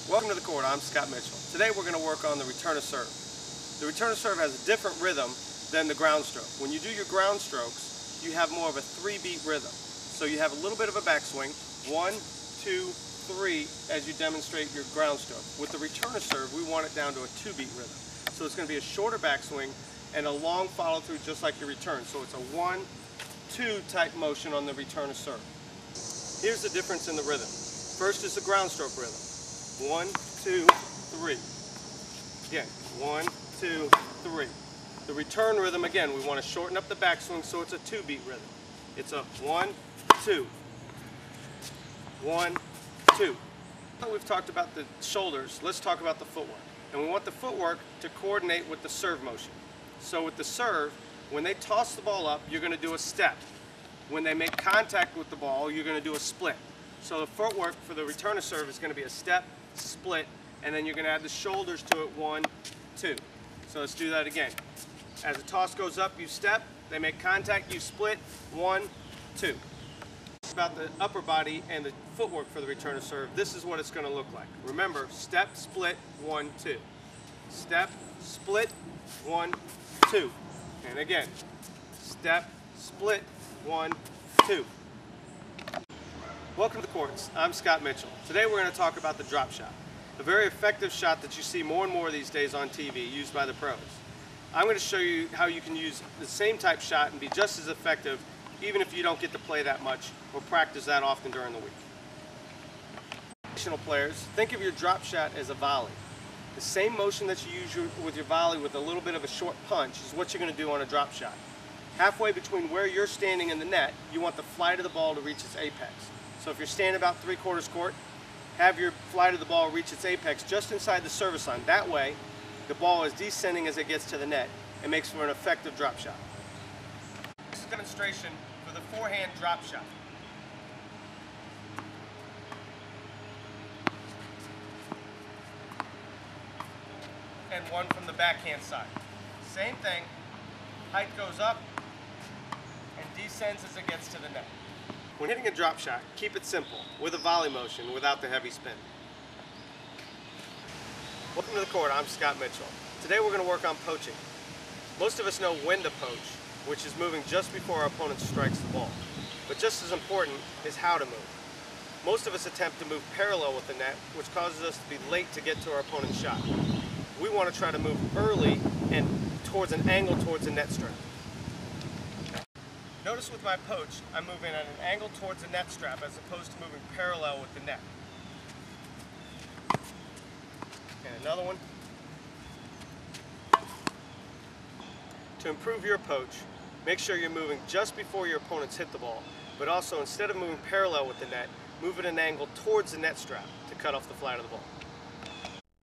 Welcome to the court. I'm Scott Mitchell. Today we're going to work on the return of serve. The return of serve has a different rhythm than the ground stroke. When you do your ground strokes, you have more of a 3-beat rhythm. So you have a little bit of a backswing, 1, 2, 3, as you demonstrate your ground stroke. With the return of serve, we want it down to a 2-beat rhythm. So it's going to be a shorter backswing and a long follow through just like your return. So it's a 1, 2 type motion on the return of serve. Here's the difference in the rhythm. First is the ground stroke rhythm. 1, 2, 3. Again, 1, 2, 3. The return rhythm, again, we want to shorten up the backswing so it's a 2-beat rhythm. It's a 1, 2. 1, 2. Now we've talked about the shoulders, let's talk about the footwork. And we want the footwork to coordinate with the serve motion. So with the serve, when they toss the ball up, you're going to do a step. When they make contact with the ball, you're going to do a split. So the footwork for the return of serve is going to be a step, split, and then you're going to add the shoulders to it, 1, 2. So let's do that again. As the toss goes up, you step, they make contact, you split, 1, 2. About the upper body and the footwork for the return of serve, this is what it's going to look like. Remember, step, split, 1, 2. Step, split, 1, 2. And again, step, split, 1, 2. Welcome to the courts. I'm Scott Mitchell. Today we're going to talk about the drop shot, a very effective shot that you see more and more these days on TV used by the pros. I'm going to show you how you can use the same type shot and be just as effective even if you don't get to play that much or practice that often during the week. Professional players, think of your drop shot as a volley. The same motion that you use with your volley with a little bit of a short punch is what you're going to do on a drop shot. Halfway between where you're standing and the net, you want the flight of the ball to reach its apex. So if you're standing about 3/4 court, have your flight of the ball reach its apex just inside the service line. That way, the ball is descending as it gets to the net and makes for an effective drop shot. This is a demonstration for the forehand drop shot. And one from the backhand side. Same thing, height goes up and descends as it gets to the net. When hitting a drop shot, keep it simple, with a volley motion, without the heavy spin. Welcome to the court, I'm Scott Mitchell. Today we're going to work on poaching. Most of us know when to poach, which is moving just before our opponent strikes the ball. But just as important is how to move. Most of us attempt to move parallel with the net, which causes us to be late to get to our opponent's shot. We want to try to move early and towards an angle towards the net strap. Notice with my poach, I'm moving at an angle towards the net strap as opposed to moving parallel with the net. And another one. To improve your poach, make sure you're moving just before your opponents hit the ball, but also instead of moving parallel with the net, move at an angle towards the net strap to cut off the flight of the ball.